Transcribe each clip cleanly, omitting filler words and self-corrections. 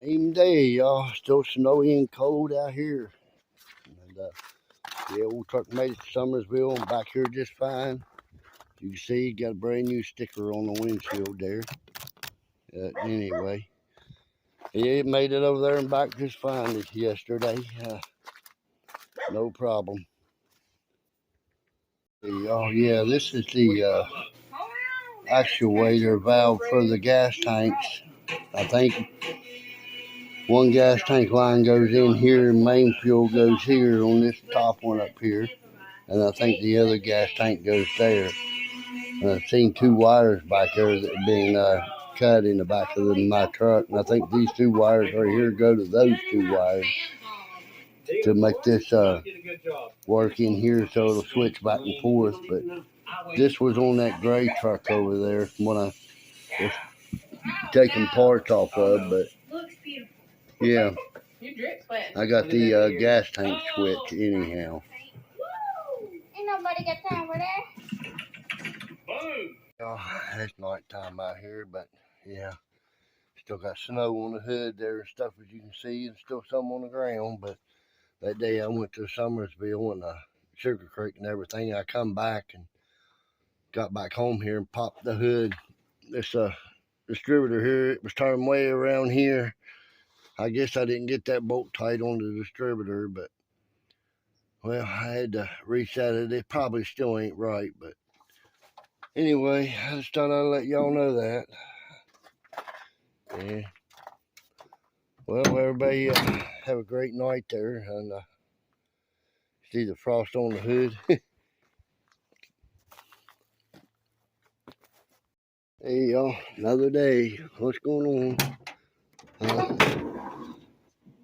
Same day, y'all. Still snowy and cold out here. And, yeah, old truck made it to Summersville. I'm back here just fine. You can see, got a brand new sticker on the windshield there. Anyway, yeah, it made it over there and back just fine yesterday. No problem. Oh, yeah, this is the actuator valve for the gas tanks. I think one gas tank line goes in here, and main fuel goes here on this top one up here. And I think the other gas tank goes there. And I've seen two wires back there that are being cut in the back of my truck. And I think these two wires right here go to those two wires to make this work in here so it'll switch back and forth. But this was on that gray truck over there from what I was taking parts off of. But yeah, I got the gas tank switch anyhow. Ain't nobody got time for that. Oh, it's night time out here, but yeah, still got snow on the hood there and stuff as you can see, and still some on the ground. But that day I went to Summersville and Sugar Creek and everything. I come back and got back home here and popped the hood. This distributor here, it was turned way around here. I guess I didn't get that bolt tight on the distributor, but well, I had to reset it. It probably still ain't right, but anyway, I just thought I'd let y'all know that. Yeah. Well, everybody have a great night there, and see the frost on the hood. Hey, y'all, another day. What's going on?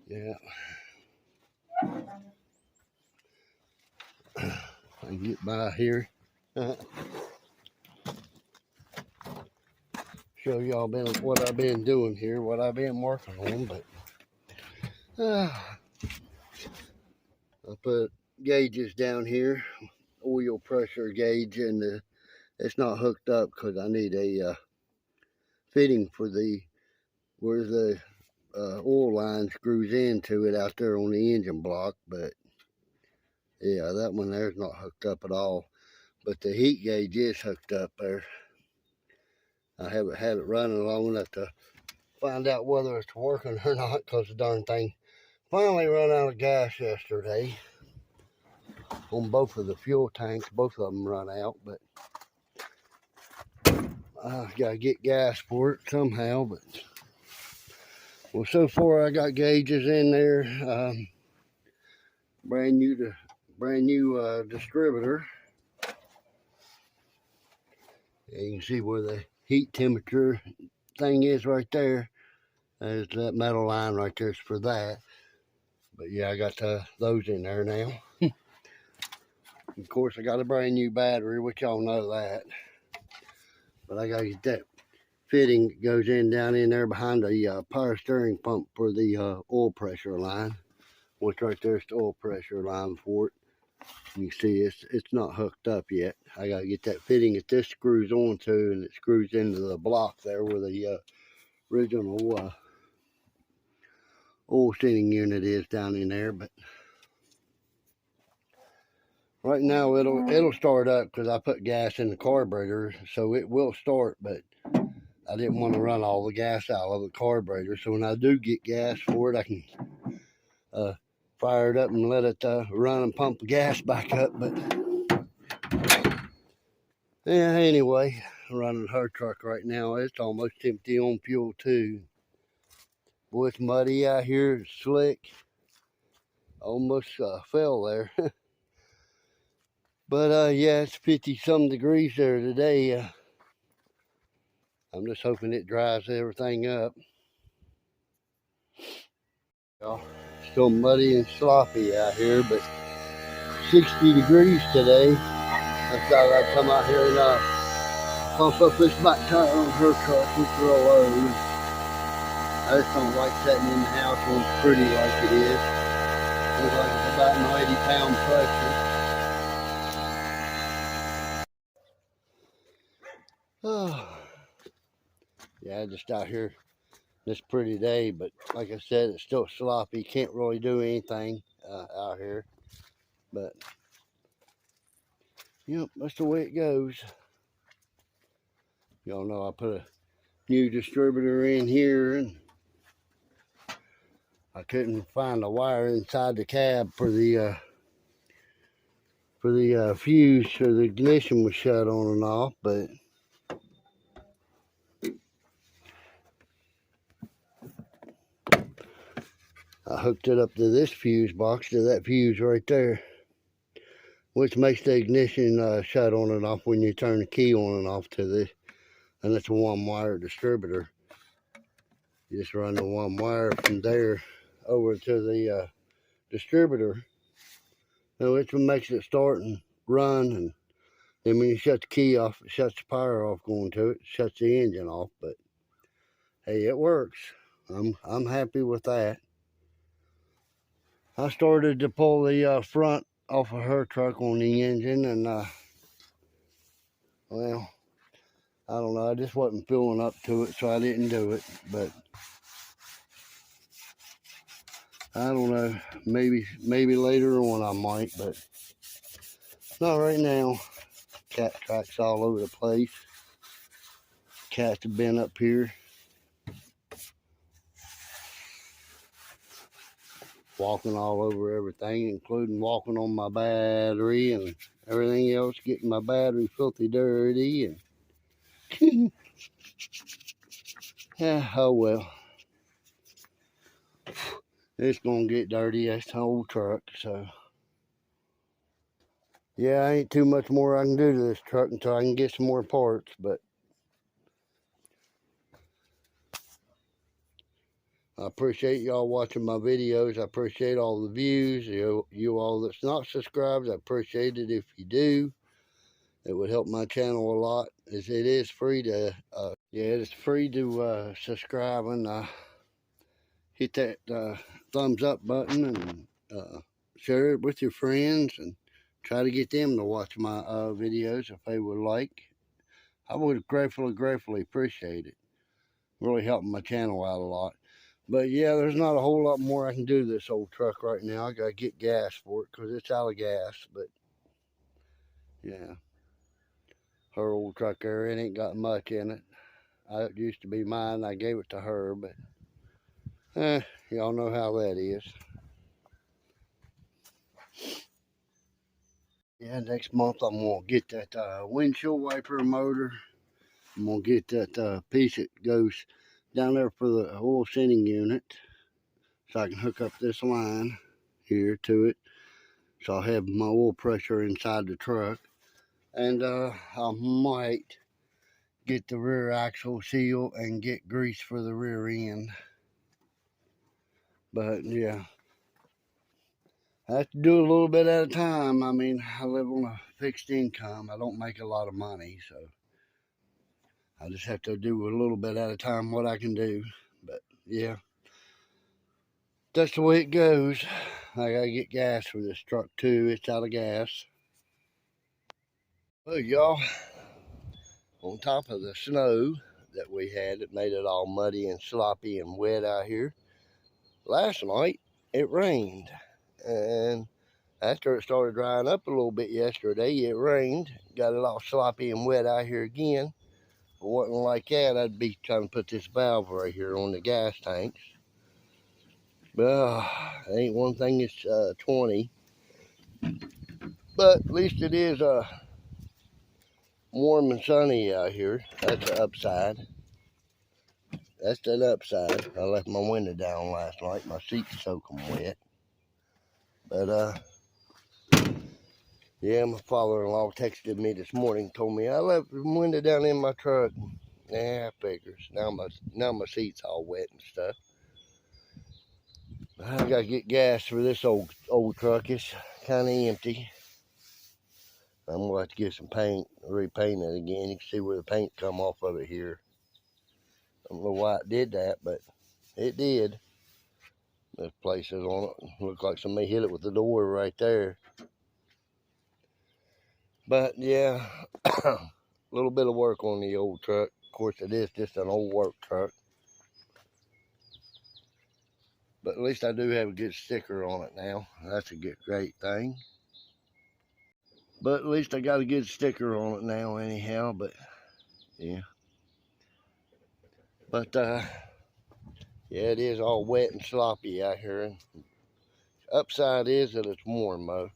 Yeah. I can get by here. Show y'all what I've been doing here, what I've been working on, but I put gauges down here, oil pressure gauge, and it's not hooked up because I need a fitting for where the oil line screws into it out there on the engine block. But yeah, that one there's not hooked up at all, but the heat gauge is hooked up there. I haven't had it running long enough to find out whether it's working or not, because the darn thing finally run out of gas yesterday on both of the fuel tanks. Both of them run out, but I gotta get gas for it somehow. But well, so far I got gauges in there, brand new distributor. You can see where the heat temperature thing is right there. There's that metal line right there for that. But yeah, I got those in there now. Of course, I got a brand new battery, which y'all know that. But I gotta get that fitting that goes in down in there behind the power steering pump for the oil pressure line. Which right there's the oil pressure line for it. You can see it's not hooked up yet. I gotta get that fitting that this screws onto, and it screws into the block there where the original oil thinning unit is down in there. But right now it'll start up because I put gas in the carburetor, so it will start. But I didn't want to run all the gas out of the carburetor, so when I do get gas for it, I can fire it up and let it run and pump the gas back up. But yeah, anyway, running her truck right now. It's almost empty on fuel too. Boy, it's muddy out here. It's slick. Almost fell there. But yeah, it's 50-some degrees there today. I'm just hoping it dries everything up. Still muddy and sloppy out here, but 60 degrees today. I thought I'd come out here and pump up this back tire on her truck. It's real low. I just don't like sitting in the house when it's pretty like it is. Looks like it's about an 80-pound pressure. Oh. Yeah, just out here this pretty day, but like I said, it's still sloppy. Can't really do anything out here. But, yep, that's the way it goes. Y'all know I put a new distributor in here, and I couldn't find a wire inside the cab for the fuse, so the ignition was shut on and off. But I hooked it up to this fuse box, to that fuse right there, which makes the ignition shut on and off when you turn the key on and off to this. And it's a one wire distributor. You just run the one wire from there over to the distributor. So it makes it start and run, and then when you shut the key off, it shuts the power off going to it, shuts the engine off. But hey, it works. I'm happy with that. I started to pull the front off of her truck on the engine, and well, I don't know, I just wasn't feeling up to it, so I didn't do it. But I don't know, maybe later on I might, but not right now. Cat tracks all over the place. Cats have been up here walking all over everything, including walking on my battery and everything else, getting my battery filthy dirty. And yeah, oh well, it's gonna get dirty. That's the whole truck. So yeah, ain't too much more I can do to this truck until I can get some more parts. But I appreciate y'all watching my videos. I appreciate all the views. You all that's not subscribed, I appreciate it if you do. It would help my channel a lot. As it is free to, yeah, it's free to subscribe, and hit that thumbs up button, and share it with your friends, and try to get them to watch my videos if they would like. I would gratefully appreciate it. Really helping my channel out a lot. But yeah, there's not a whole lot more I can do to this old truck right now. I gotta get gas for it because it's out of gas. But yeah, her old truck there, it ain't got much in it. It used to be mine. I gave it to her, but y'all know how that is. Yeah, next month I'm gonna get that windshield wiper motor. I'm gonna get that piece that goes down there for the oil sending unit, so I can hook up this line here to it, so I'll have my oil pressure inside the truck. And I might get the rear axle seal and get grease for the rear end. But yeah, I have to do a little bit at a time. I mean, I live on a fixed income. I don't make a lot of money, so I just have to do a little bit at a time what I can do. But yeah, that's the way it goes. I gotta get gas for this truck too. It's out of gas. Well, y'all, on top of the snow that we had, it made it all muddy and sloppy and wet out here. Last night it rained, and after it started drying up a little bit yesterday, it rained, got it all sloppy and wet out here again. If it wasn't like that, I'd be trying to put this valve right here on the gas tanks. But ain't one thing it's 20. But at least it is warm and sunny out here. That's the upside. That's the upside. I left my window down last night. My seat's soaking wet. But yeah, my father-in-law texted me this morning, told me I left the window down in my truck. Yeah, I figures. Now my seat's all wet and stuff. I gotta get gas for this old truck. It's kind of empty. I'm gonna have to get some paint, repaint it again. You can see where the paint come off of it here. I don't know why it did that, but it did. There's places on it. Looks like somebody hit it with the door right there. But yeah, a little bit of work on the old truck. Of course, it is just an old work truck. But at least I do have a good sticker on it now. That's a great thing. But at least I got a good sticker on it now anyhow. But yeah. But yeah, it is all wet and sloppy out here. And upside is that it's warm though.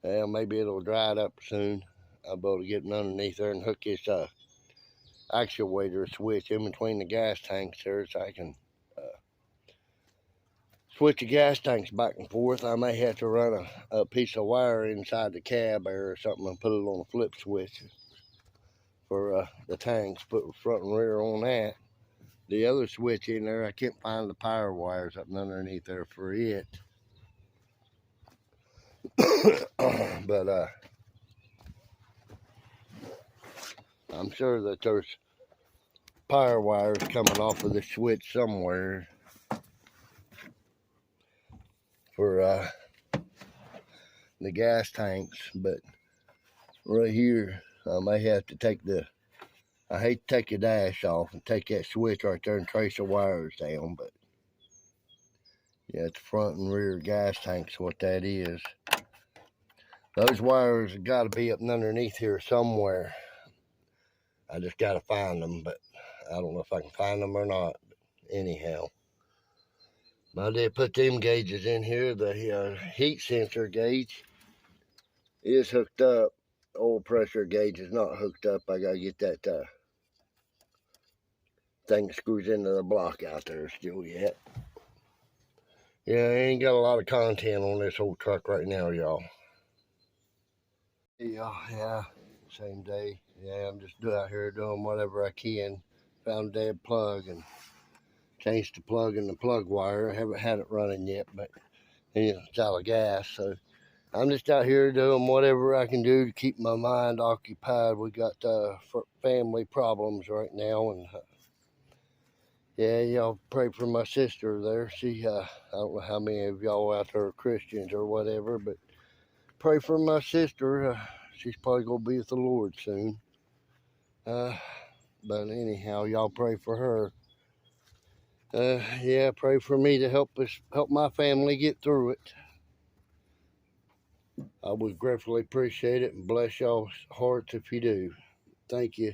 Well, maybe it'll dry it up soon. I'll be able to get underneath there and hook this actuator switch in between the gas tanks there, so I can switch the gas tanks back and forth. I may have to run a piece of wire inside the cab there or something and put it on a flip switch for the tanks, put front and rear on that. The other switch in there, I can't find the power wires up underneath there for it. But I'm sure that there's power wires coming off of the switch somewhere for the gas tanks. But right here, I may have to take I hate to take the dash off and take that switch right there and trace the wires down, but yeah, it's front and rear gas tanks, what that is. Those wires have got to be up underneath here somewhere. I just got to find them, but I don't know if I can find them or not. But anyhow, I did put them gauges in here. The heat sensor gauge is hooked up. Oil pressure gauge is not hooked up. I got to get that thing that screws into the block out there still yet. Yeah, I ain't got a lot of content on this old truck right now, y'all. Yeah, same day. Yeah, I'm just out here doing whatever I can. Found a dead plug and changed the plug in the plug wire. I haven't had it running yet, but it's out of gas. So I'm just out here doing whatever I can do to keep my mind occupied. We got family problems right now, and yeah, y'all pray for my sister there. She, I don't know how many of y'all out there are Christians or whatever, but pray for my sister. She's probably going to be with the Lord soon. But anyhow, y'all pray for her. Yeah, pray for me to help my family get through it. I would gratefully appreciate it and bless y'all's hearts if you do. Thank you.